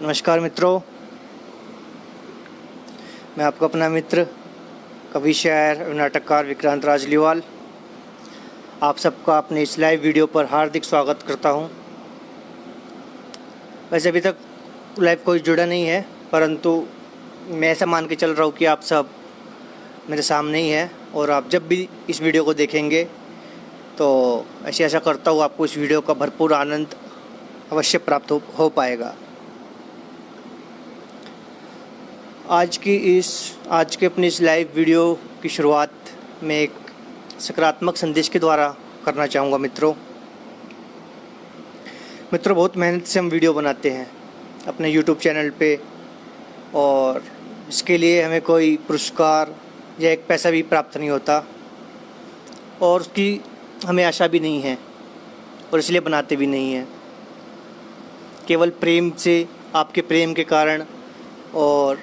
नमस्कार मित्रों, मैं आपका अपना मित्र कवि, शायर, नाटककार विक्रांत राजलीवाल आप सबका अपने इस लाइव वीडियो पर हार्दिक स्वागत करता हूं। वैसे अभी तक लाइव कोई जुड़ा नहीं है, परंतु मैं ऐसा मान के चल रहा हूं कि आप सब मेरे सामने ही हैं और आप जब भी इस वीडियो को देखेंगे तो ऐसी आशा करता हूँ आपको इस वीडियो का भरपूर आनंद अवश्य प्राप्त हो पाएगा। आज के अपनी इस लाइव वीडियो की शुरुआत में एक सकारात्मक संदेश के द्वारा करना चाहूँगा। मित्रों, बहुत मेहनत से हम वीडियो बनाते हैं अपने YouTube चैनल पे और इसके लिए हमें कोई पुरस्कार या एक पैसा भी प्राप्त नहीं होता और उसकी हमें आशा भी नहीं है और इसलिए बनाते भी नहीं हैं। केवल प्रेम से, आपके प्रेम के कारण और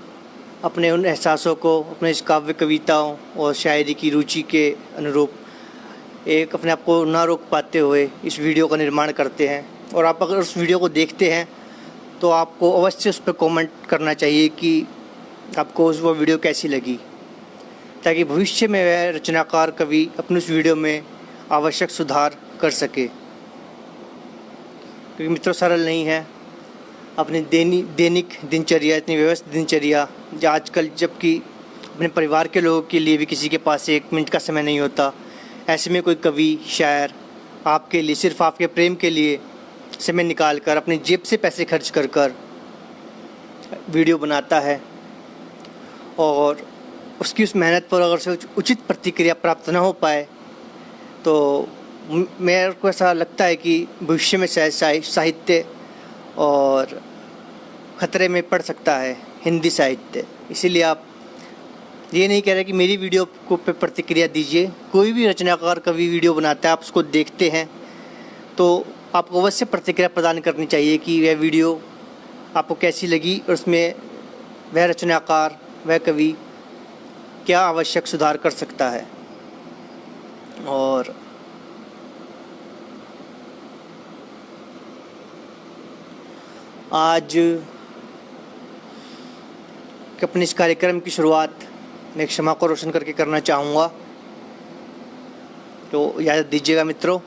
अपने उन एहसासों को अपने इस काव्य कविताओं और शायरी की रुचि के अनुरूप एक अपने आप को ना रोक पाते हुए इस वीडियो का निर्माण करते हैं। और आप अगर उस वीडियो को देखते हैं तो आपको अवश्य उस पर कमेंट करना चाहिए कि आपको वो वीडियो कैसी लगी, ताकि भविष्य में वह रचनाकार कवि अपने उस वीडियो में आवश्यक सुधार कर सके। क्योंकि मित्रों, सरल नहीं है अपनी दैनिक दिनचर्या, इतनी व्यवस्थित दिनचर्या जो आजकल, जबकि अपने परिवार के लोगों के लिए भी किसी के पास 1 मिनट का समय नहीं होता। ऐसे में कोई कवि, शायर आपके लिए, सिर्फ आपके प्रेम के लिए समय निकाल कर अपनी जेब से पैसे खर्च कर वीडियो बनाता है और उसकी उस मेहनत पर अगर से उचित प्रतिक्रिया प्राप्त न हो पाए तो मेरे को ऐसा लगता है कि भविष्य में साहित्य और ख़तरे में पड़ सकता है, हिंदी साहित्य। इसीलिए आप ये नहीं कह रहे कि मेरी वीडियो को पे प्रतिक्रिया दीजिए। कोई भी रचनाकार कवि वीडियो बनाता है, आप उसको देखते हैं तो आपको अवश्य प्रतिक्रिया प्रदान करनी चाहिए कि वह वीडियो आपको कैसी लगी और उसमें वह रचनाकार, वह कवि क्या आवश्यक सुधार कर सकता है। और आज अपने इस कार्यक्रम की शुरुआत मैं क्षमा को रोशन करके करना चाहूँगा, तो इजाज़त दीजिएगा मित्रों।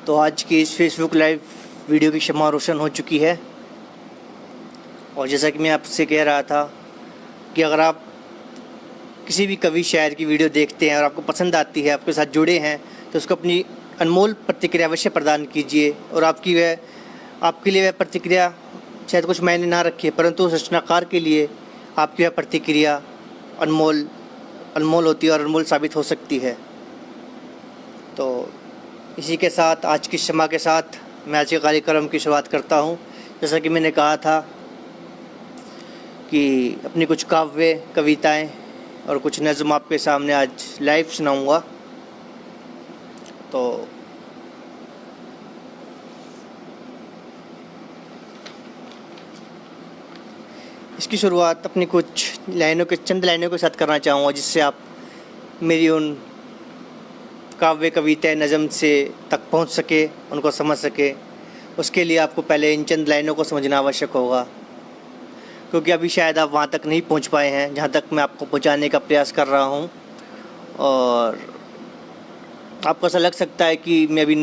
तो आज की इस फेसबुक लाइव वीडियो की क्षमा रोशन हो चुकी है। और जैसा कि मैं आपसे कह रहा था कि अगर आप किसी भी कवि, शायर की वीडियो देखते हैं और आपको पसंद आती है, आपके साथ जुड़े हैं, तो उसको अपनी अनमोल प्रतिक्रिया अवश्य प्रदान कीजिए। और आपके लिए वह प्रतिक्रिया शायद कुछ मायने ना रखे, परंतु उस रचनाकार के लिए आपकी वह प्रतिक्रिया अनमोल होती है और अनमोल साबित हो सकती है। तो इसी के साथ, आज की क्षमा के साथ, मैं आज के कार्यक्रम की शुरुआत करता हूं। जैसा कि मैंने कहा था कि अपनी कुछ काव्य, कविताएं और कुछ नज़्म आपके सामने आज लाइव सुनाऊंगा। तो इसकी शुरुआत अपनी कुछ चंद लाइनों के साथ करना चाहूँगा, जिससे आप मेरी उन काव्य, कविता, नज़म से तक पहुंच सके, उनको समझ सके। उसके लिए आपको पहले इन चंद लाइनों को समझना आवश्यक होगा, क्योंकि अभी शायद आप वहाँ तक नहीं पहुंच पाए हैं जहाँ तक मैं आपको पहुँचाने का प्रयास कर रहा हूँ। और आपको ऐसा लग सकता है कि मैं अभी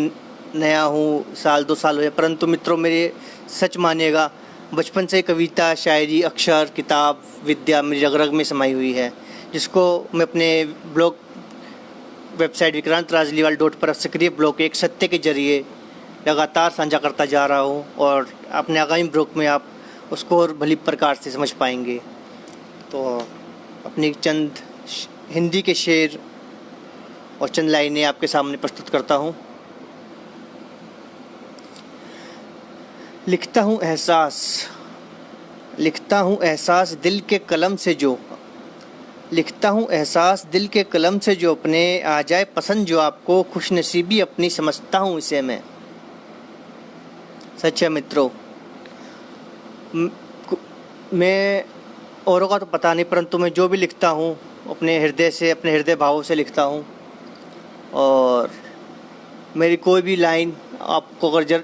नया हूँ, 1-2 साल हुए, परंतु मित्रों, मेरे सच मानिएगा, बचपन से कविता, शायरी, अक्षर, किताब, विद्या मेरी रग-रग में समाई हुई है, जिसको मैं अपने ब्लॉग वेबसाइट विक्रांत राजलीवाल .पर सक्रिय ब्लॉग एक सत्य के जरिए लगातार साझा करता जा रहा हूँ और अपने आगामी ब्लॉग में आप उसको और भली प्रकार से समझ पाएंगे। तो अपनी चंद हिंदी के शेर और चंद लाइनें आपके सामने प्रस्तुत करता हूँ। लिखता हूँ एहसास दिल के कलम से जो, लिखता हूँ एहसास दिल के कलम से जो अपने आ जाए पसंद जो आपको, खुशनसीबी अपनी समझता हूँ इसे मैं। सच है मित्रों, मैं औरों का तो पता नहीं, परंतु मैं जो भी लिखता हूँ अपने हृदय से, अपने हृदय भावों से लिखता हूँ। और मेरी कोई भी लाइन आपको अगर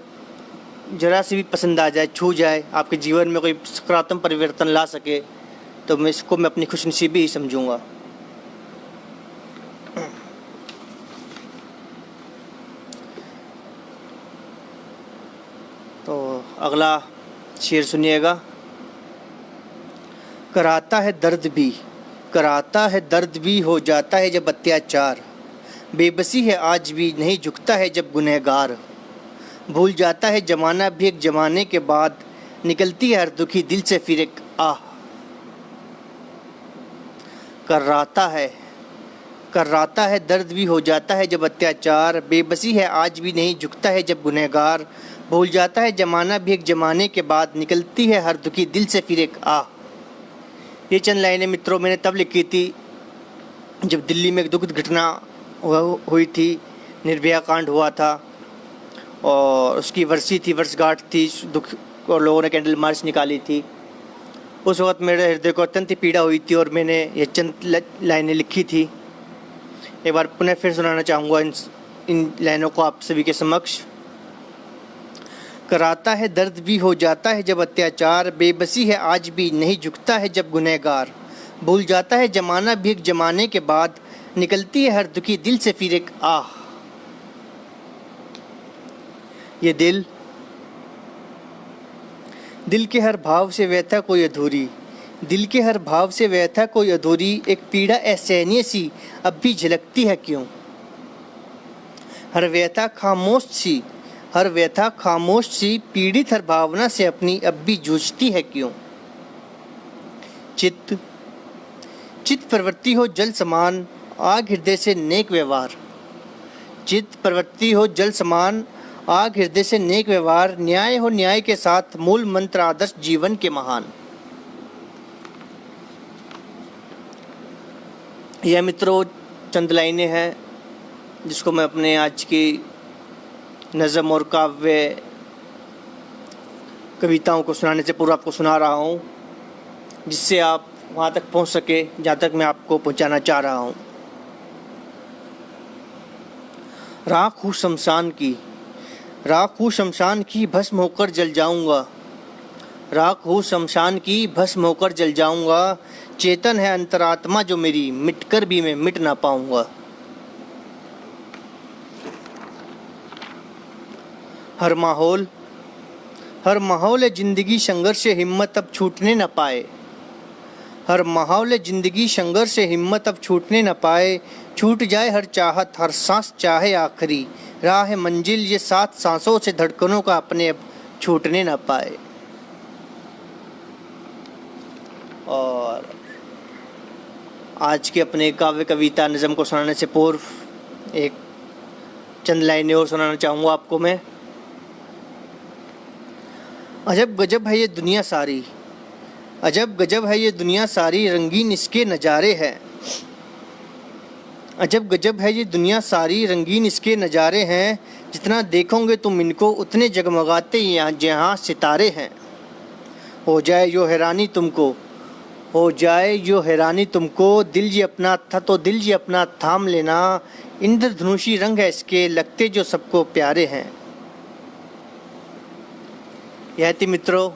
जरा सी भी पसंद आ जाए, छू जाए, आपके जीवन में कोई सकारात्मक परिवर्तन ला सके, तो मैं इसको अपनी खुशनसीबी ही समझूंगा। तो अगला शेर सुनिएगा। कराता है दर्द भी हो जाता है जब अत्याचार, बेबसी है आज भी नहीं झुकता है जब गुनहगार, भूल जाता है जमाना भी एक जमाने के बाद, निकलती है हर दुखी दिल से फिर एक आह। कर्राता है दर्द भी हो जाता है जब अत्याचार, बेबसी है आज भी नहीं झुकता है जब गुनहगार, भूल जाता है जमाना भी एक जमाने के बाद, निकलती है हर दुखी दिल से फिर एक आह। ये चंद लाइनें मित्रों मैंने तब लिखी थी जब दिल्ली में एक दुखद घटना हुई थी, निर्भया कांड हुआ था और उसकी वर्षगांठ थी दुख, और लोगों ने कैंडल मार्च निकाली थी। उस वक्त मेरे हृदय को अत्यंत पीड़ा हुई थी और मैंने ये चंद लाइनें लिखी थी। एक बार पुनः फिर सुनाना चाहूँगा इन लाइनों को आप सभी के समक्ष। कराता है दर्द भी हो जाता है जब अत्याचार, बेबसी है आज भी नहीं झुकता है जब गुनहगार, भूल जाता है जमाना भी एक जमाने के बाद, निकलती है हर दुखी दिल से फिर एक आह। ये दिल के हर भाव से व्यथा कोई अधूरी, दिल के हर भाव से व्यथा कोई अधूरी, एक पीड़ा असहनीय सी अब भी झलकती है क्यों, हर व्यथा खामोश सी पीड़ित हर भावना से अपनी अब भी जूझती है क्यों। चित्त प्रवृत्ति हो जल समान, आग हृदय से नेक व्यवहार, चित्त प्रवृत्ति हो जल समान, आग हृदय से नेक व्यवहार, न्याय हो न्याय के साथ, मूल मंत्र आदर्श जीवन के महान। यह मित्रों चंद लाइनें हैं जिसको मैं अपने आज की नज़म और काव्य कविताओं को सुनाने से पूर्व आपको सुना रहा हूँ, जिससे आप वहाँ तक पहुँच सके जहाँ तक मैं आपको पहुँचाना चाह रहा हूँ। राख हूँ शमशान की भस्म होकर जल जाऊंगा, राख हूँ शमशान की भस्म होकर जल जाऊंगा, चेतन है अंतरात्मा जो मेरी, मिटकर भी मैं मिट ना पाऊंगा। हर माहौल है जिंदगी संघर्ष से हिम्मत अब छूटने न पाए, हर माहौल है जिंदगी संघर्ष से हिम्मत अब छूटने न पाए, छूट जाए हर चाहत हर सांस चाहे आखिरी, राह है मंजिल ये 7 सांसों से धड़कनों का अपने अब छूटने न पाए। और आज के अपने काव्य कविता नज़म को सुनाने से पूर्व एक चंद लाइनें और सुनाना चाहूँगा आपको मैं। अजब गजब है ये दुनिया सारी, अजब गजब है ये दुनिया सारी, रंगीन इसके नज़ारे हैं, अजब गजब है ये दुनिया सारी, रंगीन इसके नज़ारे हैं, जितना देखोगे तुम इनको उतने जगमगाते यहाँ जहाँ सितारे हैं। हो जाए जो हैरानी तुमको, दिल ये अपना था तो दिल ये अपना थाम लेना, इंद्रधनुषी रंग है इसके लगते जो सबको प्यारे हैं। यह थी मित्रों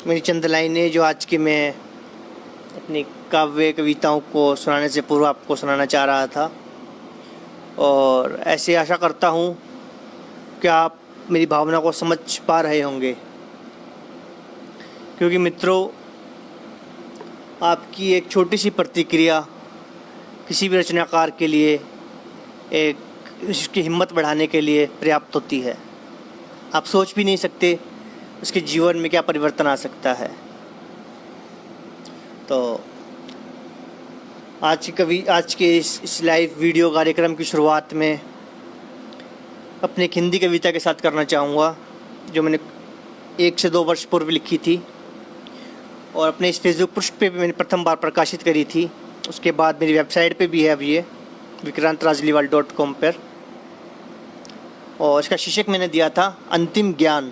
मेरी चंद लाइनें जो आज की मैं अपनी काव्य कविताओं को सुनाने से पूर्व आपको सुनाना चाह रहा था। और ऐसे आशा करता हूँ कि आप मेरी भावना को समझ पा रहे होंगे, क्योंकि मित्रों आपकी एक छोटी सी प्रतिक्रिया किसी भी रचनाकार के लिए एक उसकी हिम्मत बढ़ाने के लिए पर्याप्त होती है। आप सोच भी नहीं सकते उसके जीवन में क्या परिवर्तन आ सकता है। तो आज के इस लाइव वीडियो कार्यक्रम की शुरुआत में अपने एक हिंदी कविता के साथ करना चाहूँगा, जो मैंने 1 से 2 वर्ष पूर्व लिखी थी और अपने इस फेसबुक पृष्ठ पे भी मैंने प्रथम बार प्रकाशित करी थी। उसके बाद मेरी वेबसाइट पे भी है अब ये vikrantRajliwal.com पर, और इसका शीर्षक मैंने दिया था अंतिम ज्ञान।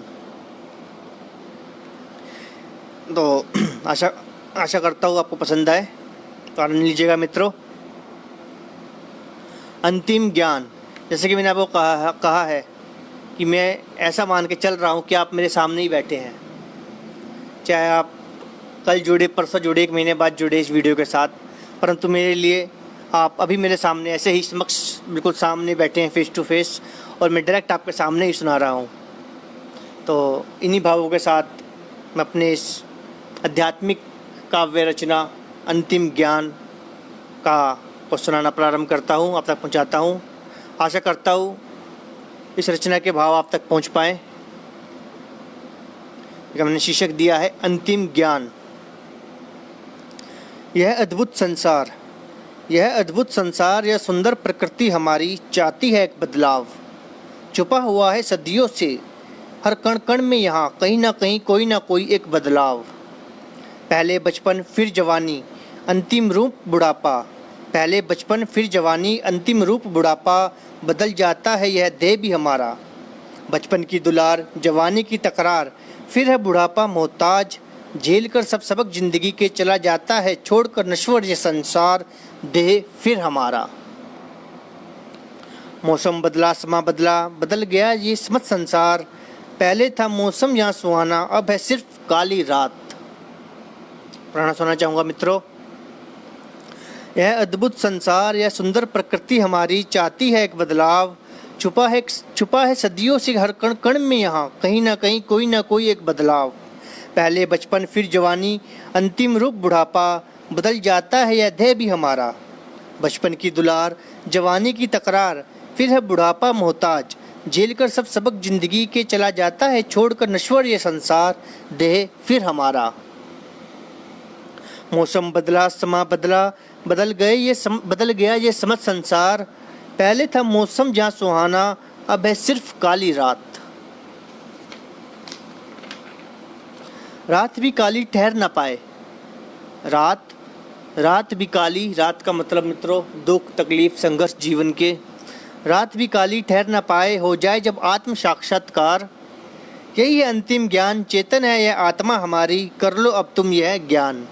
तो आशा करता हूँ आपको पसंद आए, तो आनंद लीजिएगा मित्रों। अंतिम ज्ञान, जैसे कि मैंने आपको कहा है कि मैं ऐसा मान के चल रहा हूँ कि आप मेरे सामने ही बैठे हैं, चाहे आप कल जुड़े, परसों जुड़े, 1 महीने बाद जुड़े इस वीडियो के साथ, परंतु मेरे लिए आप अभी मेरे सामने ऐसे ही समक्ष बिल्कुल सामने बैठे हैं, फेस टू फेस, और मैं डायरेक्ट आपके सामने ही सुना रहा हूँ। तो इन्हीं भावों के साथ मैं अपने इस आध्यात्मिक काव्य रचना अंतिम ज्ञान को सुनाना प्रारंभ करता हूँ, आप तक पहुँचाता हूँ। आशा करता हूँ इस रचना के भाव आप तक पहुँच पाएँ। मैंने शीर्षक दिया है अंतिम ज्ञान। यह अद्भुत संसार, यह सुंदर प्रकृति हमारी चाहती है एक बदलाव। छुपा हुआ है सदियों से हर कण कण में, यहाँ कहीं ना कहीं कोई ना कोई एक बदलाव। पहले बचपन फिर जवानी, अंतिम रूप बुढ़ापा। पहले बचपन फिर जवानी, अंतिम रूप बुढ़ापा। बदल जाता है यह देह भी हमारा। बचपन की दुलार, जवानी की तकरार, फिर है बुढ़ापा मोहताज। झेल कर सब सबक जिंदगी के चला जाता है, छोड़कर नश्वर ये संसार, देह फिर हमारा। मौसम बदला, समा बदला, बदल गया ये समस्त संसार। पहले था मौसम यहाँ सुहाना, अब है सिर्फ काली रात। पढ़ना सुनना चाहूँगा मित्रों। यह अद्भुत संसार, यह सुंदर प्रकृति हमारी चाहती है एक बदलाव। छुपा है सदियों से हर कण कण में, यहाँ कहीं ना कहीं कोई ना कोई एक बदलाव। पहले बचपन फिर जवानी, अंतिम रूप बुढ़ापा। बदल जाता है यह देह भी हमारा। बचपन की दुलार, जवानी की तकरार, फिर है बुढ़ापा मोहताज। झेल कर सब सबक जिंदगी के चला जाता है, छोड़कर नश्वर ये संसार, देह फिर हमारा। मौसम बदला, समा बदला, बदल गया ये समस्त संसार। पहले था मौसम जहाँ सुहाना, अब है सिर्फ काली रात। रात भी काली ठहर न पाए। रात भी काली, रात का मतलब मित्रों दुख, तकलीफ, संघर्ष जीवन के। रात भी काली ठहर न पाए, हो जाए जब आत्म साक्षात्कार। यही है अंतिम ज्ञान, चेतन है यह आत्मा हमारी, कर लो अब तुम यह ज्ञान।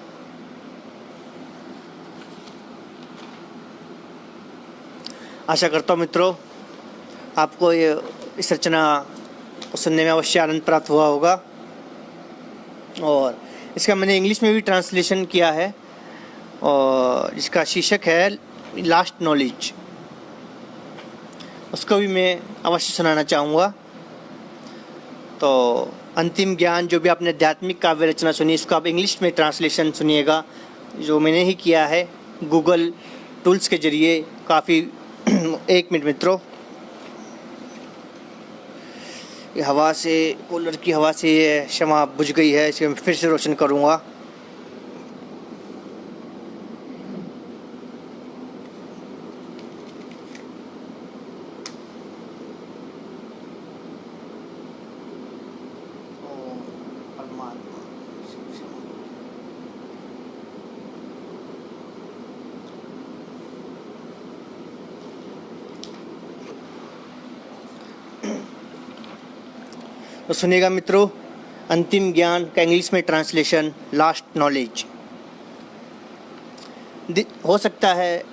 आशा करता हूँ मित्रों आपको इस रचना को सुनने में अवश्य आनंद प्राप्त हुआ होगा। और इसका मैंने इंग्लिश में भी ट्रांसलेशन किया है, और इसका शीर्षक है लास्ट नॉलेज। उसको भी मैं अवश्य सुनाना चाहूँगा। तो अंतिम ज्ञान, जो भी आपने आध्यात्मिक काव्य रचना सुनी, इसको आप इंग्लिश में ट्रांसलेशन सुनिएगा, जो मैंने ही किया है गूगल टूल्स के जरिए। काफ़ी 1 मिनट मित्रों, हवा से, कूलर की हवा से ये शमा बुझ गई है, इसे मैं फिर से रोशन करूँगा। तो सुनिएगा मित्रों, अंतिम ज्ञान का इंग्लिश में ट्रांसलेशन लास्ट नॉलेज। हो सकता है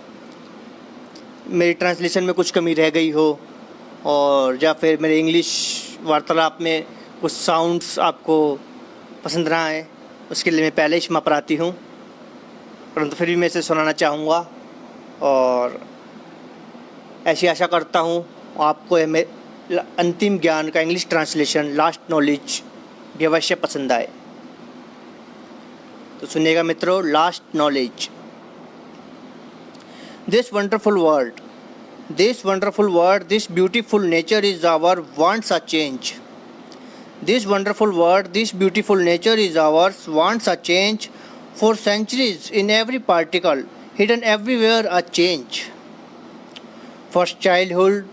मेरी ट्रांसलेशन में कुछ कमी रह गई हो, और या फिर मेरे इंग्लिश वार्तालाप में कुछ साउंड्स आपको पसंद ना आए, उसके लिए मैं पहले ही क्षमा प्रार्थी हूँ, परंतु फिर भी मैं इसे सुनाना चाहूँगा। और ऐसी आशा करता हूँ आपको अंतिम ज्ञान का इंग्लिश ट्रांसलेशन लास्ट नॉलेज भी अवश्य पसंद आए। तो सुनिएगा मित्रों, last knowledge. This wonderful world This wonderful world, this beautiful nature is our wants a change. This wonderful world, this beautiful nature is ours, wants a change. For centuries, in every particle, hidden everywhere a change. First childhood,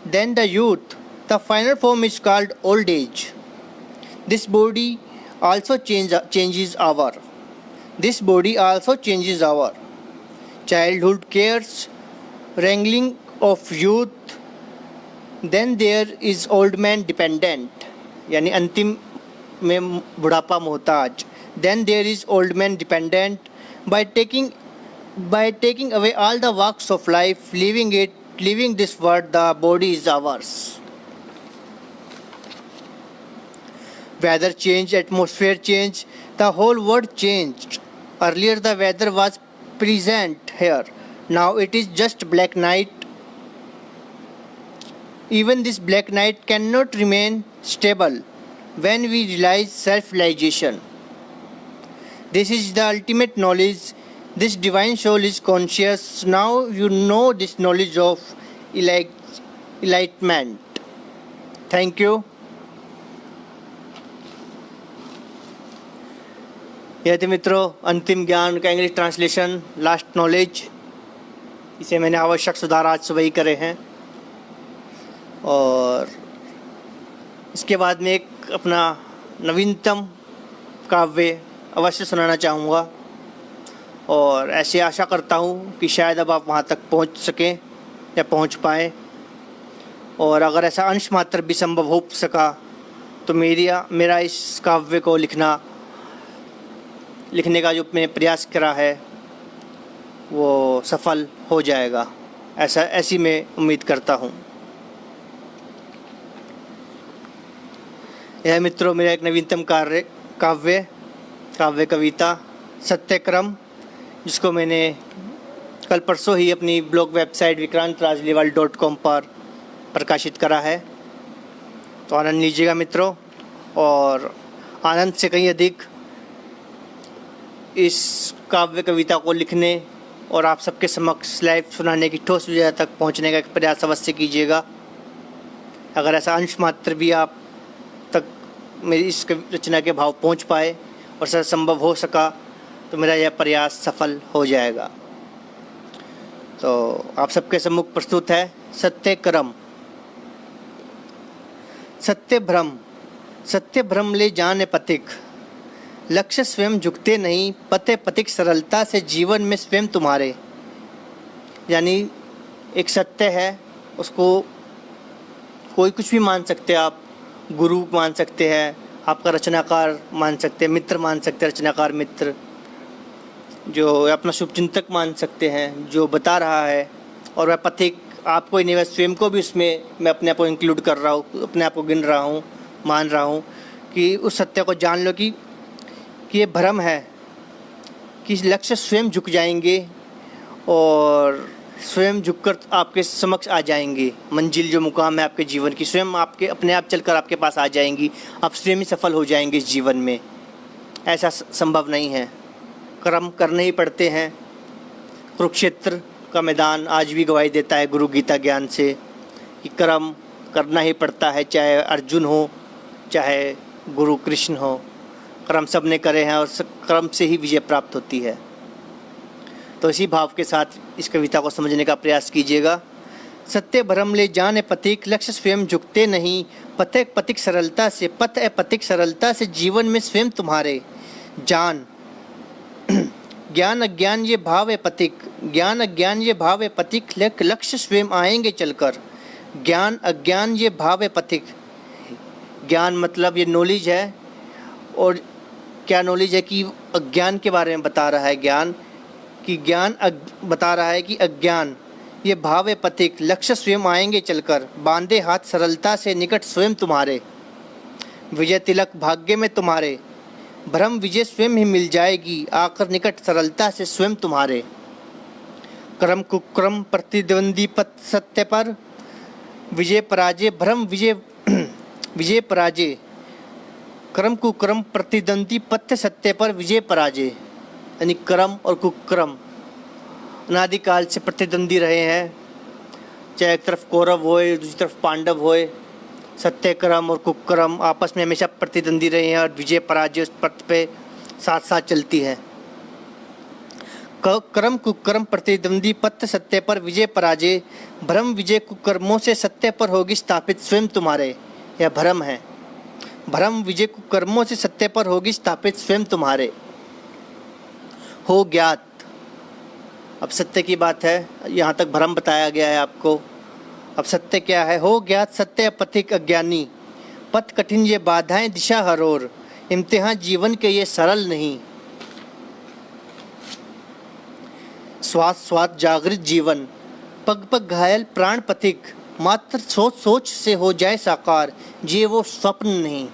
then the youth. The final form is called old age. This body also changes our. This body also changes our. Childhood cares, wrangling of youth. Then there is old man dependent, यानी अंतिम में बुढ़ापा मोहताज. Then there is old man dependent. By taking away all the walks of life, leaving this world, the body is ours. Weather change, atmosphere change, the whole world changed. Earlier the weather was present here. Now it is just black night. Even this black night cannot remain stable when we realize self-realization. This is the ultimate knowledge. This divine soul is conscious. Now you know this knowledge of enlightenment. Thank you. यह थे मित्रों अंतिम ज्ञान का English translation, last knowledge. इसे मैंने आवश्यक सुधार आज सुबह ही करे हैं. और इसके बाद में एक अपना नवीनतम काव्य अवश्य सुनाना चाहूँगा. और ऐसे आशा करता हूँ कि शायद अब आप वहाँ तक पहुँच सकें या पहुँच पाएँ. और अगर ऐसा अंश मात्र भी संभव हो सका तो मेरा इस काव्य को लिखने का जो मैंने प्रयास करा है वो सफल हो जाएगा, ऐसी मैं उम्मीद करता हूँ. यह मित्रों मेरा एक नवीनतम काव्य कविता सत्यक्रम, जिसको मैंने कल परसों ही अपनी ब्लॉग वेबसाइट vikrantRajliwal.com पर प्रकाशित करा है. तो आनंद लीजिएगा मित्रों. और आनंद से कहीं अधिक इस काव्य कविता को लिखने और आप सबके समक्ष लाइव सुनाने की ठोस विजय तक पहुंचने का एक प्रयास अवश्य कीजिएगा. अगर ऐसा अंश मात्र भी आप तक मेरी इस रचना के भाव पहुंच पाए और सर संभव हो सका तो मेरा यह प्रयास सफल हो जाएगा. तो आप सबके सम्मुख प्रस्तुत है सत्यक्रम. सत्य भ्रम ले जाने पथिक, लक्ष्य स्वयं झुकते नहीं, पते पथिक सरलता से जीवन में स्वयं तुम्हारे. यानी एक सत्य है, उसको कोई कुछ भी मान सकते हैं. आप गुरु मान सकते हैं, आपका रचनाकार मान सकते हैं, मित्र मान सकते हैं, रचनाकार मित्र जो अपना शुभचिंतक मान सकते हैं जो बता रहा है. और वह पथिक आपको ही नहीं, वह स्वयं को भी उसमें मैं अपने आप को इंक्लूड कर रहा हूँ, अपने आप को गिन रहा हूँ, मान रहा हूँ कि उस सत्य को जान लो कि ये भ्रम है कि लक्ष्य स्वयं झुक जाएंगे और स्वयं झुककर आपके समक्ष आ जाएंगे. मंजिल जो मुकाम है आपके जीवन की स्वयं आपके अपने आप चलकर आपके पास आ जाएंगी. आप स्वयं ही सफल हो जाएंगे इस जीवन में. ऐसा संभव नहीं है, कर्म करने ही पड़ते हैं. कुरुक्षेत्र का मैदान आज भी गवाही देता है गुरु गीता ज्ञान से कि कर्म करना ही पड़ता है, चाहे अर्जुन हो चाहे गुरु कृष्ण हो. कर्म सब ने करे हैं और कर्म से ही विजय प्राप्त होती है. तो इसी भाव के साथ इस कविता को समझने का प्रयास कीजिएगा. सत्य भ्रम ले जाने पथिक, लक्ष्य स्वयं झुकते नहीं, पथ पथिक सरलता से जीवन में स्वयं तुम्हारे. जान ज्ञान अज्ञान ये भाव है पथिक, ज्ञान अज्ञान ये भाव है पथिक, लक्ष्य स्वयं आएंगे चलकर. ज्ञान अज्ञान ये भाव है पथिक. ज्ञान मतलब ये नॉलेज है. और क्या नॉलेज है कि अज्ञान के बारे में बता रहा है. बता रहा है कि अज्ञान ये भाव है पथिक, लक्ष्य स्वयं आएंगे चलकर. बांधे हाथ सरलता से निकट स्वयं तुम्हारे, विजय तिलक भाग्य में तुम्हारे. भ्रम विजय स्वयं ही मिल जाएगी, आकर निकट सरलता से स्वयं तुम्हारे. क्रम कुक्रम प्रतिद्वंदी पथ सत्य पर, विजय पराजय भ्रम विजय पराजय. क्रम कुक्रम प्रतिद्वंदी पथ्य सत्य पर विजय पराजय. यानी क्रम और कुक्रम अनादिकाल से प्रतिद्वंदी रहे हैं, चाहे एक तरफ कौरव होए दूसरी तरफ पांडव होए। सत्यक्रम और कुक्रम आपस में हमेशा प्रतिद्वंदी रहे हैं और विजय पराजय उस पथ पे साथ साथ चलती है। क्रम कुक्रम प्रतिद्वंदी पथ सत्य पर विजय पराजय, भ्रम विजय कुकर्मों से सत्य पर होगी स्थापित स्वयं तुम्हारे। यह भ्रम है। भ्रम विजय कुकर्मों से सत्य पर होगी स्थापित स्वयं तुम्हारे। हो ज्ञात, अब सत्य की बात है, यहाँ तक भ्रम बताया गया है आपको। अब सत्य क्या है? हो ज्ञात सत्य पथिक अज्ञानी, पथ कठिन ये बाधाएं दिशा हर ओर, इम्तिहान जीवन के ये सरल नहीं। श्वास श्वास जागृत जीवन, पग पग घायल प्राण पथिक, मात्र सोच सोच से हो जाए साकार, ये वो स्वप्न नहीं।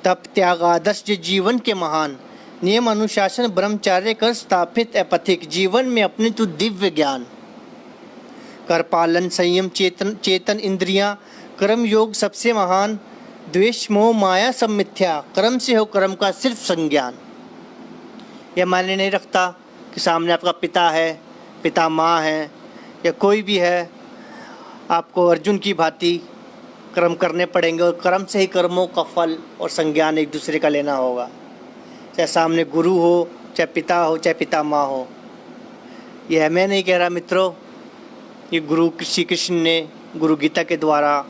तप त्याग आदर्श ये जीवन के महान, नियम अनुशासन ब्रह्मचार्य कर स्थापित अपथिक, जीवन में अपने तू दिव्य ज्ञान। कर पालन संयम चेतन इंद्रियां, कर्म योग सबसे महान, द्वेष मोह माया सब मिथ्या, कर्म से हो कर्म का सिर्फ संज्ञान। यह मायने नहीं रखता कि सामने आपका पिता है, पिता माँ है या कोई भी है, आपको अर्जुन की भांति कर्म करने पड़ेंगे और कर्म से ही कर्मों का फल और संज्ञान एक दूसरे का लेना होगा। चाहे सामने गुरु हो, चाहे पिता हो, चाहे पिता माँ हो। यह मैं नहीं कह रहा मित्रों, ये गुरु श्री कृष्ण ने गुरु गीता के द्वारा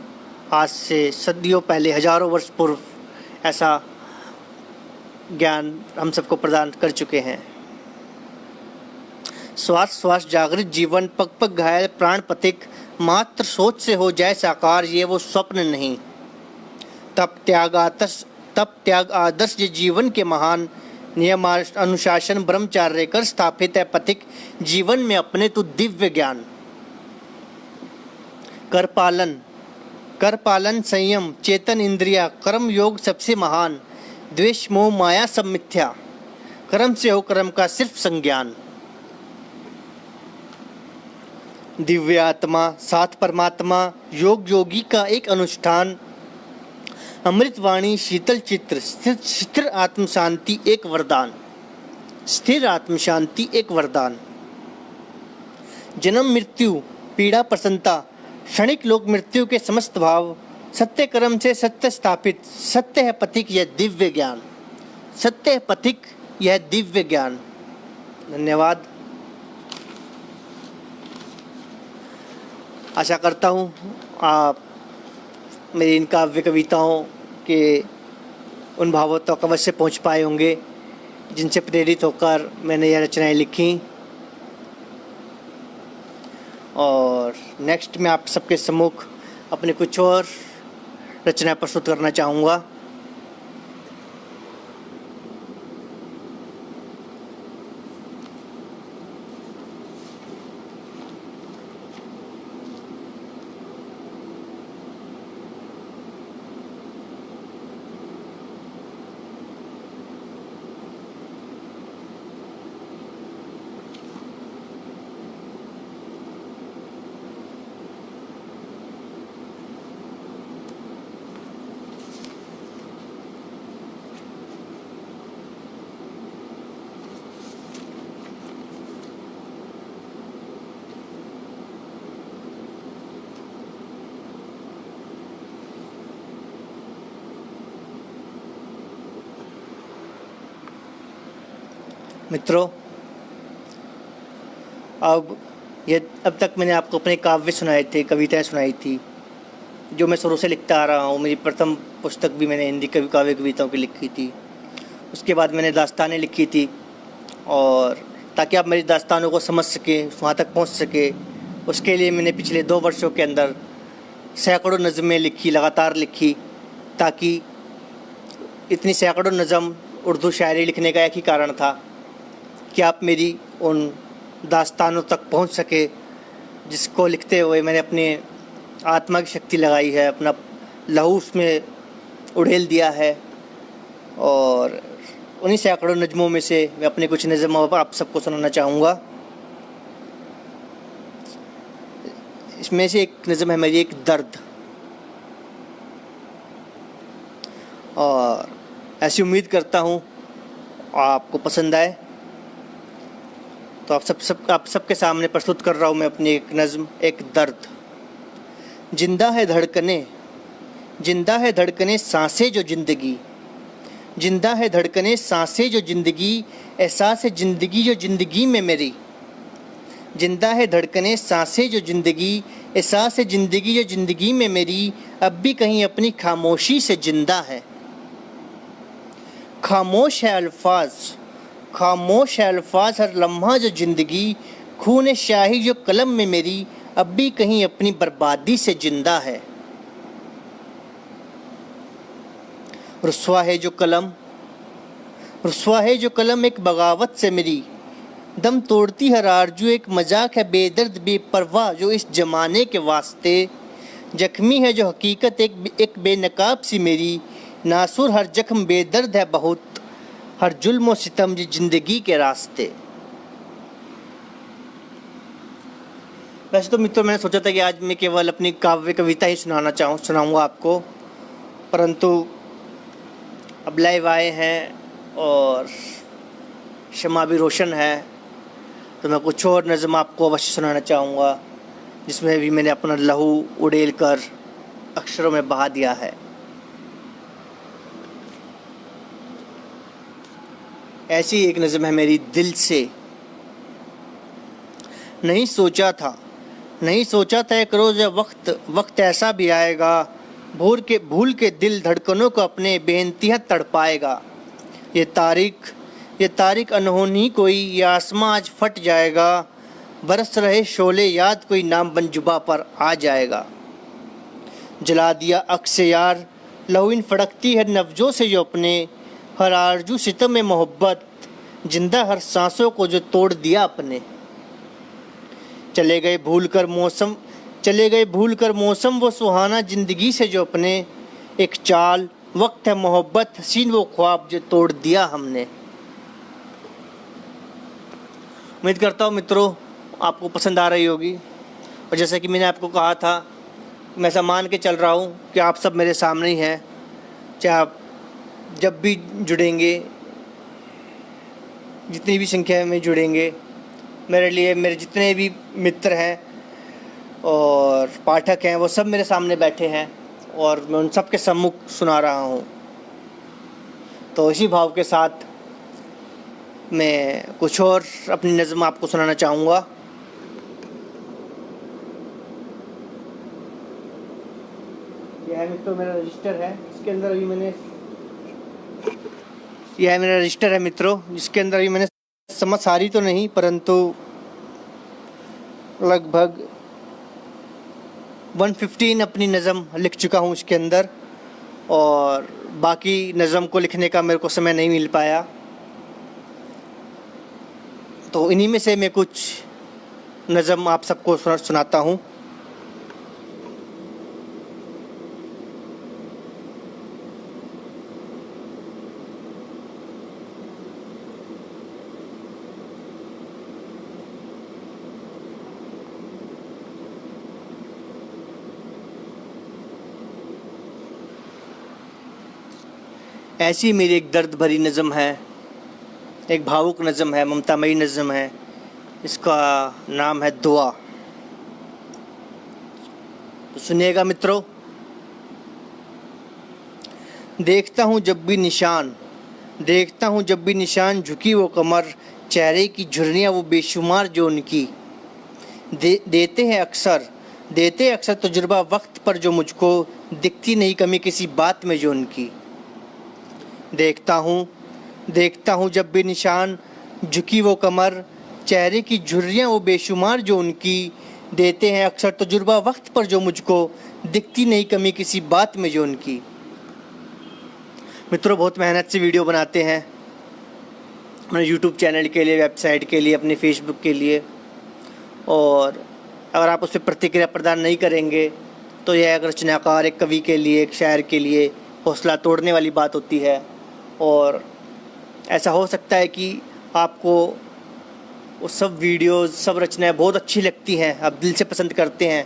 आज से सदियों पहले, हजारों वर्ष पूर्व ऐसा ज्ञान हम सबको प्रदान कर चुके हैं। श्वास श्वास जागृत जीवन, पग पग घायल प्राण पथिक, मात्र सोच से हो जाए साकार, ये वो स्वप्न नहीं। तप त्याग आदर्श ये जीवन के महान, नियम अनुशासन ब्रह्मचार्य कर स्थापित है पथिक, जीवन में अपने तो दिव्य ज्ञान। कर पालन संयम चेतन इंद्रिया, कर्म योग सबसे महान, द्वेष मोह माया सब मिथ्या, कर्म से हो कर्म का सिर्फ संज्ञान। दिव्य आत्मा साथ परमात्मा, योग योगी का एक अनुष्ठान, अमृत वाणी शीतल चित्र, स्थिर आत्म शांति एक वरदान। स्थिर आत्म शांति एक वरदान। जन्म मृत्यु पीड़ा प्रसन्नता, क्षणिक लोक मृत्यु के समस्त भाव, सत्य कर्म से सत्य स्थापित, सत्य है पथिक यह दिव्य ज्ञान। सत्य है पथिक यह दिव्य ज्ञान। धन्यवाद। आशा करता हूँ आप मेरी इन काव्य कविताओं के उन भावों तक अवश्य पहुँच पाए होंगे जिनसे प्रेरित होकर मैंने यह रचनाएं लिखी। और नेक्स्ट मैं आप सबके सम्मुख अपने कुछ और रचनाएं प्रस्तुत करना चाहूँगा। मित्रों, अब तक मैंने आपको अपने काव्य सुनाए थे, कविताएं सुनाई थी जो मैं शुरू से लिखता आ रहा हूँ। मेरी प्रथम पुस्तक भी मैंने हिंदी काव्य कविताओं की लिखी थी। उसके बाद मैंने दास्तानें लिखी थी, और ताकि आप मेरी दास्तानों को समझ सकें, वहाँ तक पहुँच सके, उसके लिए मैंने पिछले 2 वर्षों के अंदर सैकड़ों नज़में लिखी, लगातार लिखी, ताकि इतनी सैकड़ों नज़म उर्दू शायरी लिखने का एक ही कारण था कि आप मेरी उन दास्तानों तक पहुंच सके जिसको लिखते हुए मैंने अपने आत्मा की शक्ति लगाई है, अपना लहू उसमें उड़ेल दिया है। और उन्हीं सैकड़ों नज़मों में से मैं अपने कुछ नज़म आप सबको सुनाना चाहूँगा। इसमें से एक नज़म है मेरी, एक दर्द। और ऐसी उम्मीद करता हूँ आपको पसंद आए। तो आप सबके सामने प्रस्तुत कर रहा हूँ मैं अपनी एक नज़्म, एक दर्द। जिंदा है धड़कने सांसें जो ज़िंदगी, जिंदा है धड़कने सांसें जो ज़िंदगी, एहसास ज़िंदगी जो ज़िंदगी में मेरी। जिंदा है धड़कने सांसें जो ज़िंदगी, एहसास ज़िंदगी जो ज़िंदगी में मेरी, अब भी कहीं अपनी खामोशी से जिंदा है। खामोश है अल्फाज हर लम्हा जो ज़िंदगी, खून शाही जो कलम में मेरी, अब भी कहीं अपनी बर्बादी से जिंदा है। रुस्वा है जो कलम एक बगावत से मेरी, दम तोड़ती हर आरजू एक मजाक है बेदर्द बेपरवाह जो इस जमाने के वास्ते। जख्मी है जो हकीकत एक बेनकाब सी मेरी, नासुर हर जख्म बेदर्द है बहुत, हर जुल्म व सितम जिंदगी के रास्ते। वैसे तो मित्रों मैंने सोचा था कि आज मैं केवल अपनी काव्य कविता ही सुनाऊंगा आपको, परंतु अब लाइव आए हैं और शमा भी रोशन है, तो मैं कुछ और नज़म आपको अवश्य सुनाना चाहूँगा, जिसमें भी मैंने अपना लहू उड़ेल कर अक्षरों में बहा दिया है। ऐसी एक नज़म है मेरी दिल से। नहीं सोचा था एक रोज़ वक्त ऐसा भी आएगा, भूल के दिल धड़कनों को अपने बेइंतहा तड़पाएगा। ये तारीख अनहोनी कोई, ये आसमां आज फट जाएगा, बरस रहे शोले याद कोई नाम बन जुबा पर आ जाएगा। जला दिया अक्स यार लहू इन फड़कती है नब्जों से जो अपने, हर आरजू सितम में मोहब्बत, जिंदा हर सांसों को जो तोड़ दिया अपने। चले गए भूल कर मौसम वो सुहाना जिंदगी से जो अपने, एक चाल वक्त है मोहब्बत हसीन वो ख्वाब जो तोड़ दिया हमने। उम्मीद करता हूँ मित्रों आपको पसंद आ रही होगी, और जैसा कि मैंने आपको कहा था, मैं ऐसा मान के चल रहा हूँ कि आप सब मेरे सामने ही हैं। चाहे आप जब भी जुड़ेंगे, जितनी भी संख्या में जुड़ेंगे, मेरे लिए मेरे जितने भी मित्र हैं और पाठक हैं, वो सब मेरे सामने बैठे हैं और मैं उन सब के सम्मुख सुना रहा हूँ। तो इसी भाव के साथ मैं कुछ और अपनी नज़्म आपको सुनाना चाहूँगा। यह है मित्रों मेरा रजिस्टर है, इसके अंदर अभी मैंने यह मेरा रजिस्टर है मित्रों, जिसके अंदर अभी मैंने समझ सारी तो नहीं, परंतु लगभग 115 अपनी नज़म लिख चुका हूँ इसके अंदर, और बाकी नज़म को लिखने का मेरे को समय नहीं मिल पाया। तो इन्हीं में से मैं कुछ नज़म आप सबको सुनाता हूँ। ऐसी मेरी एक दर्द भरी नज़म है, एक भावुक नज़म है, ममतामयी नज़म है। इसका नाम है दुआ। तो सुनिएगा मित्रों। देखता हूँ जब भी निशान झुकी वो कमर, चेहरे की झुर्रियाँ वो बेशुमार जो उनकी, देते हैं अक्सर तजुर्बा वक्त पर जो मुझको, दिखती नहीं कमी किसी बात में जो उनकी। देखता हूँ जब भी निशान झुकी वो कमर, चेहरे की झुर्रियाँ वो बेशुमार जो उनकी, देते हैं अक्सर तजुर्बा वक्त पर जो मुझको, दिखती नहीं कमी किसी बात में जो उनकी। मित्रों बहुत मेहनत से वीडियो बनाते हैं अपने यूट्यूब चैनल के लिए, वेबसाइट के लिए, अपने फेसबुक के लिए, और अगर आप उस पर प्रतिक्रिया प्रदान नहीं करेंगे तो यह एक रचनाकार, एक कवि के लिए, एक शायर के लिए हौसला तोड़ने वाली बात होती है। और ऐसा हो सकता है कि आपको वो सब वीडियोज़, सब रचनाएं बहुत अच्छी लगती हैं, आप दिल से पसंद करते हैं,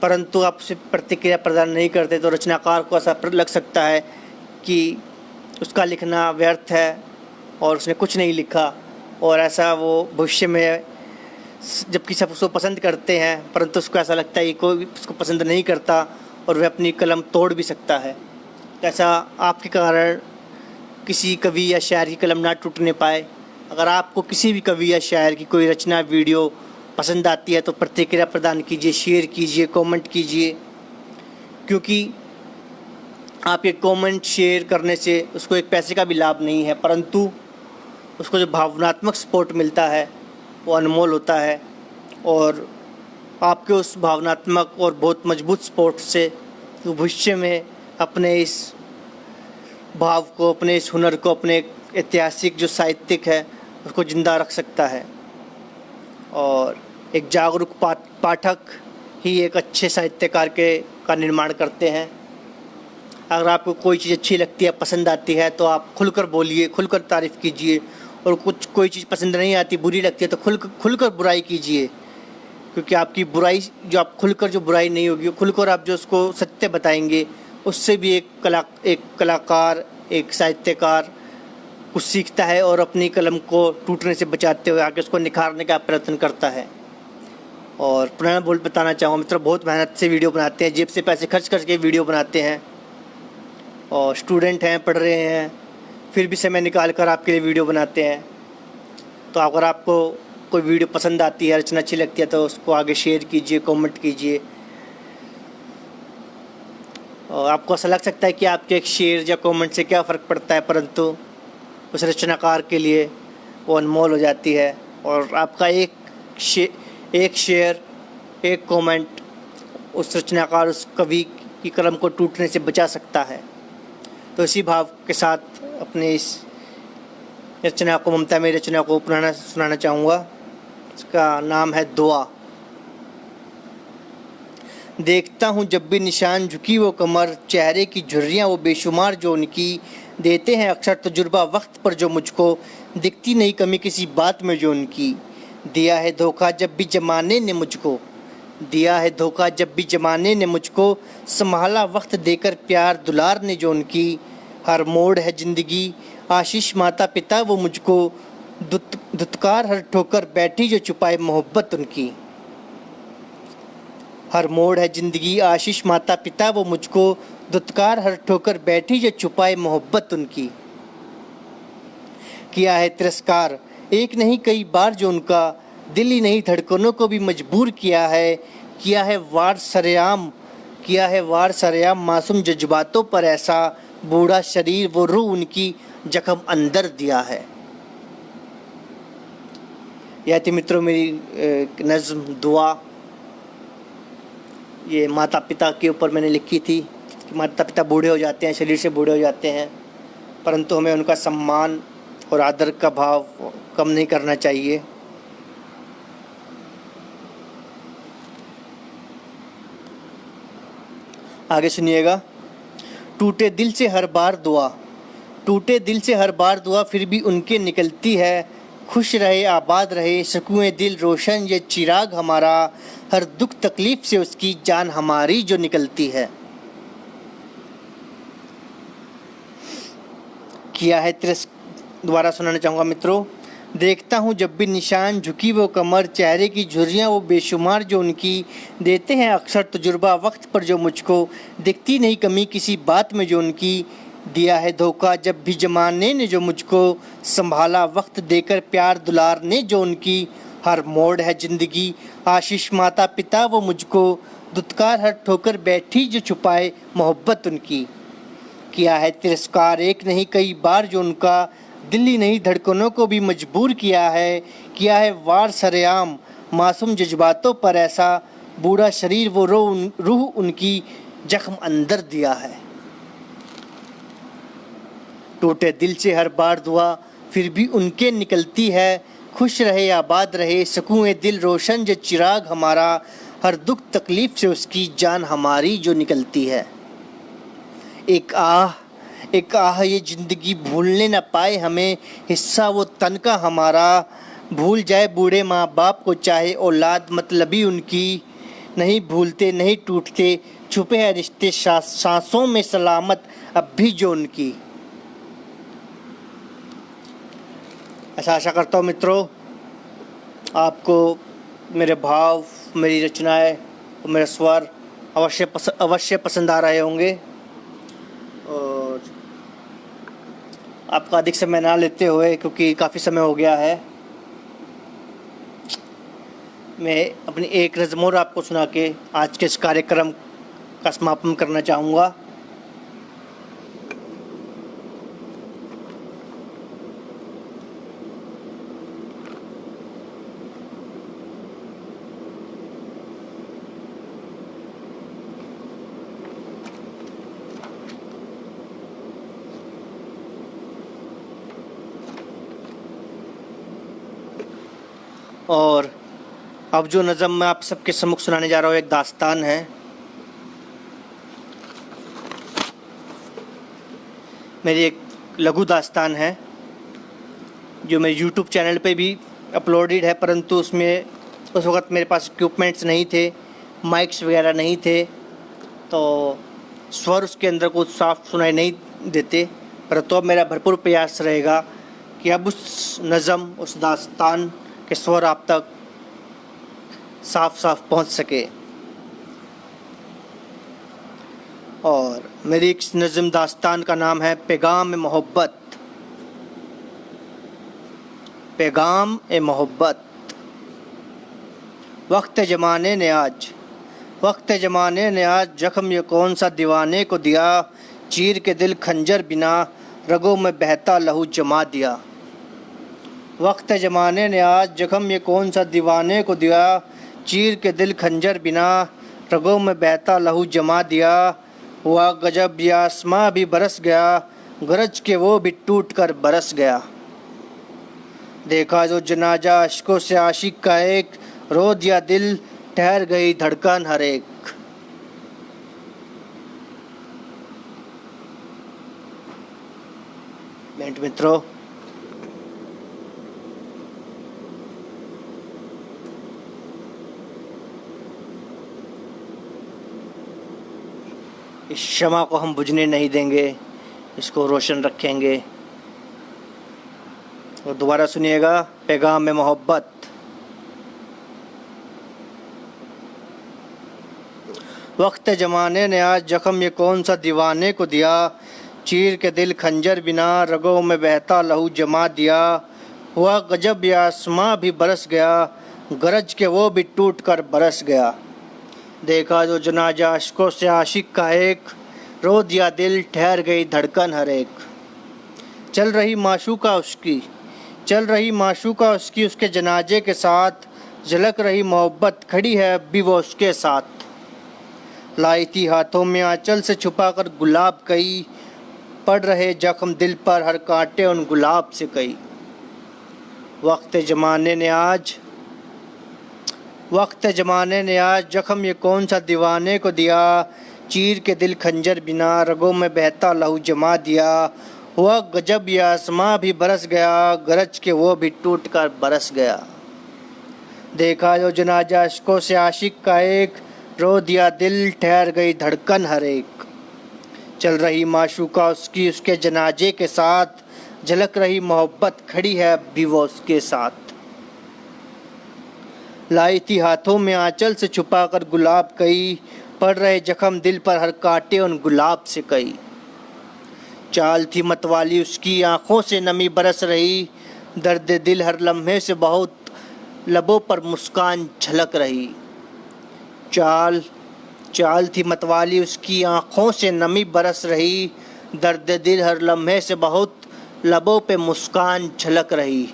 परंतु आप उसे प्रतिक्रिया प्रदान नहीं करते, तो रचनाकार को ऐसा लग सकता है कि उसका लिखना व्यर्थ है और उसने कुछ नहीं लिखा। और ऐसा वो भविष्य में जबकि सब उसको पसंद करते हैं, परंतु उसको ऐसा लगता है कि कोई उसको पसंद नहीं करता और वह अपनी कलम तोड़ भी सकता है। तो ऐसा आपके कारण किसी कवि या शायर की कलम ना टूटने पाए। अगर आपको किसी भी कवि या शायर की कोई रचना, वीडियो पसंद आती है तो प्रतिक्रिया प्रदान कीजिए, शेयर कीजिए, कमेंट कीजिए, क्योंकि आपके कमेंट शेयर करने से उसको एक पैसे का भी लाभ नहीं है, परंतु उसको जो भावनात्मक सपोर्ट मिलता है वो अनमोल होता है। और आपके उस भावनात्मक और बहुत मजबूत सपोर्ट से वो भविष्य में अपने इस भाव को, अपने इस हुनर को, अपने ऐतिहासिक जो साहित्यिक है उसको ज़िंदा रख सकता है। और एक जागरूक पाठक ही एक अच्छे साहित्यकार का निर्माण करते हैं। अगर आपको कोई चीज़ अच्छी लगती है, पसंद आती है, तो आप खुलकर बोलिए, खुलकर तारीफ़ कीजिए। और कोई चीज़ पसंद नहीं आती, बुरी लगती है, तो खुलकर बुराई कीजिए, क्योंकि आपकी बुराई जो आप खुलकर जो बुराई नहीं होगी, खुलकर आप जो उसको सत्य बताएंगे, उससे भी एक कलाकार, एक साहित्यकार कुछ सीखता है और अपनी कलम को टूटने से बचाते हुए आगे उसको निखारने का प्रयत्न करता है। और पुनः बताना चाहूँगा मित्रों, बहुत मेहनत से वीडियो बनाते हैं, जेब से पैसे खर्च करके वीडियो बनाते हैं, और स्टूडेंट हैं, पढ़ रहे हैं, फिर भी समय निकाल कर आपके लिए वीडियो बनाते हैं। तो अगर आपको कोई वीडियो पसंद आती है, रचना अच्छी लगती है, तो उसको आगे शेयर कीजिए, कमेंट कीजिए। और आपको ऐसा लग सकता है कि आपके एक शेयर या कमेंट से क्या फ़र्क पड़ता है, परंतु उस रचनाकार के लिए वो अनमोल हो जाती है। और आपका एक शेयर, एक कमेंट उस रचनाकार, उस कवि की कलम को टूटने से बचा सकता है। तो इसी भाव के साथ अपने इस रचना को, ममता मेरी रचना को पुनः सुनाना चाहूँगा। इसका नाम है दुआ। देखता हूँ जब भी निशान झुकी वो कमर, चेहरे की झुर्रियाँ वो बेशुमार जो उनकी, देते हैं अक्सर तजुर्बा वक्त पर जो मुझको, दिखती नहीं कमी किसी बात में जो उनकी। दिया है धोखा जब भी ज़माने ने मुझको, दिया है धोखा जब भी ज़माने ने मुझको, संभाला वक्त देकर प्यार दुलार ने जो उनकी। हर मोड़ है ज़िंदगी आशीष माता पिता वो मुझको, धुतकार हर ठोकर बैठी जो छुपाए मोहब्बत उनकी। हर मोड़ है ज़िंदगी आशीष माता पिता वो मुझको, धुतकार हर ठोकर बैठी जो छुपाए मोहब्बत उनकी। किया है तिरस्कार एक नहीं कई बार जो उनका, दिल ही नहीं धड़कनों को भी मजबूर किया है। किया है वार सरेआम, किया है वार सरेआम मासूम जज्बातों पर ऐसा, बूढ़ा शरीर वो रूह उनकी जख्म अंदर दिया है। यह थी मित्रों मेरी नज़्म दुआ। ये माता पिता के ऊपर मैंने लिखी थी कि माता पिता बूढ़े हो जाते हैं, शरीर से बूढ़े हो जाते हैं, परंतु हमें उनका सम्मान और आदर का भाव कम नहीं करना चाहिए। आगे सुनिएगा। टूटे दिल से हर बार दुआ, टूटे दिल से हर बार दुआ, फिर भी उनके निकलती है। खुश रहे आबाद रहे सुकून दिल रोशन ये चिराग हमारा, हर दुख तकलीफ से उसकी जान हमारी जो निकलती है। किया है दोबारा सुनाना चाहूँगा मित्रों। देखता हूँ जब भी निशान झुकी वो कमर, चेहरे की झुर्रियाँ वो बेशुमार जो उनकी, देते हैं अक्सर तजुर्बा वक्त पर जो मुझको, दिखती नहीं कमी किसी बात में जो उनकी। दिया है धोखा जब भी ज़माने ने जो मुझको, संभाला वक्त देकर प्यार दुलार ने जो उनकी। हर मोड़ है ज़िंदगी आशीष माता पिता वो मुझको, धुतकार हर ठोकर बैठी जो छुपाए मोहब्बत उनकी। किया है तिरस्कार एक नहीं कई बार जो उनका, दिल्ली नहीं धड़कनों को भी मजबूर किया है। किया है वार सरेआम मासूम जज्बातों पर ऐसा, बूढ़ा शरीर वो रूह उनकी जख्म अंदर दिया है। टूटे दिल से हर बार दुआ, फिर भी उनके निकलती है। खुश रहे आबाद रहे सुकून दिल रोशन जो चिराग हमारा, हर दुख तकलीफ से उसकी जान हमारी जो निकलती है। एक आह ये ज़िंदगी भूलने न पाए हमें, हिस्सा वो तन का हमारा। भूल जाए बूढ़े माँ बाप को चाहे औलाद मतलबी उनकी, नहीं भूलते नहीं टूटते छुपे हैं रिश्ते सांसों में सलामत अब भी जो उनकी। ऐसा आशा करता हूँ मित्रों आपको मेरे भाव, मेरी रचनाएं और मेरे स्वर अवश्य पसंद आ रहे होंगे और आपका अधिक समय ना लेते हुए, क्योंकि काफ़ी समय हो गया है, मैं अपनी एक नज़म और आपको सुना के आज के इस कार्यक्रम का समापन करना चाहूँगा। और अब जो नज़म मैं आप सबके सम्मुख सुनाने जा रहा हूँ एक दास्तान है। मेरी एक लघु दास्तान है जो मेरे YouTube चैनल पे भी अपलोडेड है, परंतु उसमें उस वक़्त मेरे पास इक्विपमेंट्स नहीं थे, माइक्स वगैरह नहीं थे, तो स्वर उसके अंदर कुछ साफ सुनाई नहीं देते। परंतु अब मेरा भरपूर प्रयास रहेगा कि अब उस नज़म, उस दास्तान के स्वर आप तक साफ साफ पहुंच सके। और मेरी एक नज़म दास्तान का नाम है पैगाम ए मोहब्बत। पैगाम ए मोहब्बत। वक्त ज़माने ने आज जख्म ये कौन सा दीवाने को दिया, चीर के दिल खंजर बिना रगों में बहता लहू जमा दिया। वक्त ज़माने ने आज जख्म ये कौन सा दीवाने को दिया, चीर के दिल खंजर बिना रगों में बहता लहू जमा दिया। हुआ गजब ये आसमां भी बरस गया, गरज के वो भी टूट कर बरस गया। देखा जो जनाजा अश्कों से आशिक का एक, रो दिया दिल ठहर गई धड़कन हर एक। मित्रों, इस शमा को हम बुझने नहीं देंगे, इसको रोशन रखेंगे। और दोबारा सुनिएगा, पैगाम में मोहब्बत। वक्त ज़माने ने आज जख्म ये कौन सा दीवाने को दिया, चीर के दिल खंजर बिना रगों में बहता लहू जमा दिया। हुआ गजब ये आसमां भी बरस गया, गरज के वो भी टूट कर बरस गया। देखा जो जनाजा अश्कों से आशिक का एक, रो दिया दिल ठहर गई धड़कन हर एक। चल रही माशूका उसकी उसके जनाजे के साथ, झलक रही मोहब्बत खड़ी है अब भी वो उसके साथ। लाई थी हाथों में आंचल से छुपाकर गुलाब कई, पड़ रहे जख्म दिल पर हर कांटे उन गुलाब से कई। वक्त ज़माने ने आज जख्म ये कौन सा दीवाने को दिया, चीर के दिल खंजर बिना रगों में बहता लहू जमा दिया। हुआ गजब ये आसमां भी बरस गया, गरज के वो भी टूट कर बरस गया। देखा जो जनाजा अश्कों से आशिक का एक, रो दिया दिल ठहर गई धड़कन हर एक। चल रही माशूका उसकी उसके जनाजे के साथ, झलक रही मोहब्बत खड़ी है अब भी वो उसके साथ। लाई थी हाथों में आंचल से छुपाकर गुलाब कई, पड़ रहे जख्म दिल पर हर कांटे उन गुलाब से कई। चाल थी मतवाली उसकी आंखों से नमी बरस रही, दर्द दिल हर लम्हे से बहुत लबों पर मुस्कान झलक रही। चाल थी मतवाली उसकी आंखों से नमी बरस रही, दर्द दिल हर लम्हे से बहुत लबों पे मुस्कान झलक रही।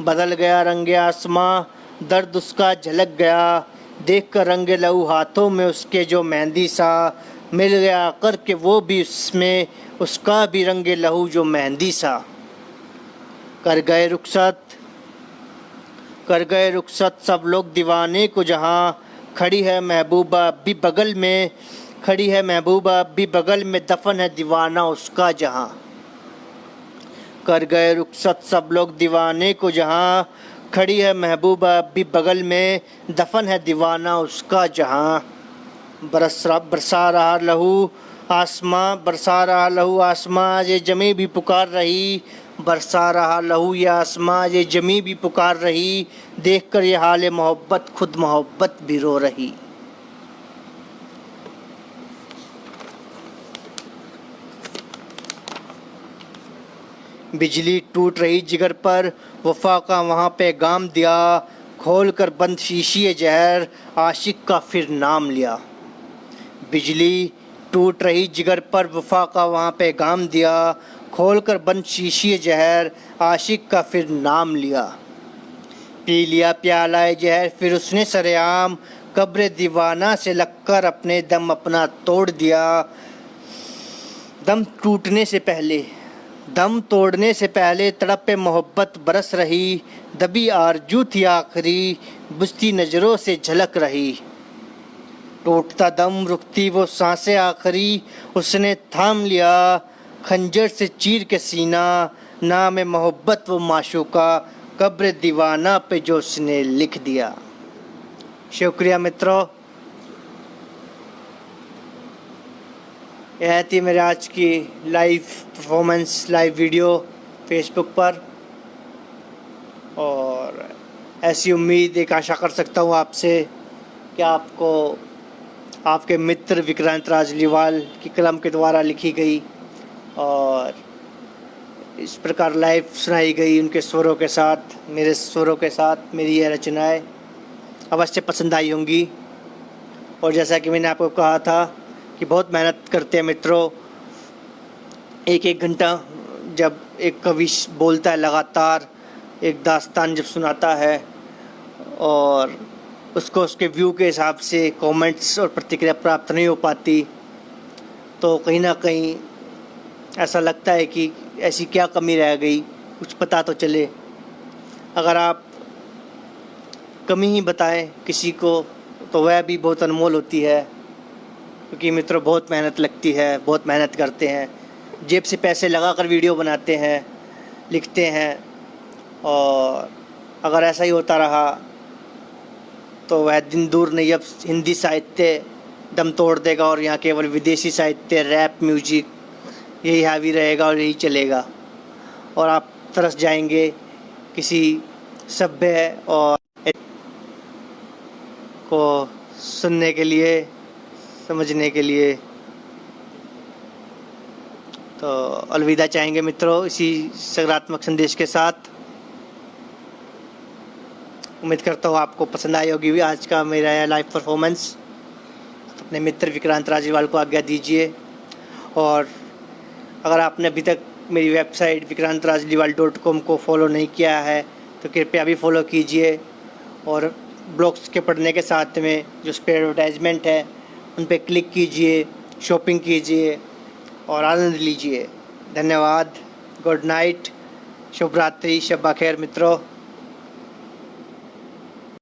बदल गया रंगे आसमां दर्द उसका झलक गया, देख कर रंगे लहू हाथों में उसके जो मेहंदी सा, मिल गया कर के वो भी उसमें उसका भी रंगे लहू जो मेहंदी सा। कर गए रुखसत सब लोग दीवाने को जहाँ, खड़ी है महबूबा भी बगल में दफन है दीवाना उसका जहाँ। कर गए रुखसत सब लोग दीवाने को जहाँ, खड़ी है महबूबा भी बगल में दफन है दीवाना उसका जहाँ। बरसा रहा लहू आसमां ये जमी भी पुकार रही, बरसा रहा लहू या आसमां, ये जमी भी पुकार रही, देखकर ये हाल मोहब्बत खुद मोहब्बत भी रो रही। बिजली टूट रही जिगर पर, वफा का वहाँ पैगाम दिया, खोल कर बंद शीशी जहर, आशिक का फिर नाम लिया। बिजली टूट रही जिगर पर, वफा का वहाँ पैगाम दिया, खोल कर बंद शीशी जहर, आशिक का फिर नाम लिया। पी लिया प्याला जहर फिर उसने सरेआम, कब्र दीवाना से लगकर अपने दम अपना तोड़ दिया। दम तोड़ने से पहले तड़प पे मोहब्बत बरस रही, दबी आरजू थी आखिरी, बुझती नज़रों से झलक रही। टूटता दम रुकती वो सांसें आखिरी, उसने थाम लिया खंजर से चीर के सीना, नाम मोहब्बत वो माशूका, कब्र दीवाना पे जो उसने लिख दिया। शुक्रिया मित्रों, यह थी मेरे आज की live performance, live video Facebook पर। और ऐसी उम्मीद एक आशा कर सकता हूँ आपसे कि आपको आपके मित्र विक्रांत राजलीवाल की कलम के द्वारा लिखी गई और इस प्रकार लाइव सुनाई गई उनके स्वरों के साथ, मेरे स्वरों के साथ मेरी यह रचनाएं अवश्य पसंद आई होंगी। और जैसा कि मैंने आपको कहा था कि बहुत मेहनत करते हैं मित्रों, एक एक घंटा जब एक कवि बोलता है लगातार, एक दास्तान जब सुनाता है और उसको उसके व्यू के हिसाब से कमेंट्स और प्रतिक्रिया प्राप्त नहीं हो पाती, तो कहीं ना कहीं ऐसा लगता है कि ऐसी क्या कमी रह गई, कुछ पता तो चले। अगर आप कमी ही बताएं किसी को तो वह भी बहुत अनमोल होती है, क्योंकि मित्रों बहुत मेहनत लगती है, बहुत मेहनत करते हैं, जेब से पैसे लगा कर वीडियो बनाते हैं, लिखते हैं। और अगर ऐसा ही होता रहा तो वह दिन दूर नहीं, अब हिंदी साहित्य दम तोड़ देगा और यहाँ केवल विदेशी साहित्य, रैप म्यूजिक यही हावी रहेगा और यही चलेगा। और आप तरस जाएंगे किसी सभ्य और को सुनने के लिए, समझने के लिए। तो अलविदा चाहेंगे मित्रों इसी सकारात्मक संदेश के साथ। उम्मीद करता हूँ आपको पसंद आई होगी आज का मेरा यह लाइव परफॉर्मेंस। अपने मित्र विक्रांत राजलीवाल को आज्ञा दीजिए। और अगर आपने अभी तक मेरी वेबसाइट vikrantRajliwal.com को फॉलो नहीं किया है तो कृपया भी फॉलो कीजिए। और ब्लॉग्स के पढ़ने के साथ में जो उस पर एडवर्टाइजमेंट है उन पर क्लिक कीजिए, शॉपिंग कीजिए और आनंद लीजिए। धन्यवाद। गुड नाइट, शुभ रात्रि, शब बखैर मित्रों।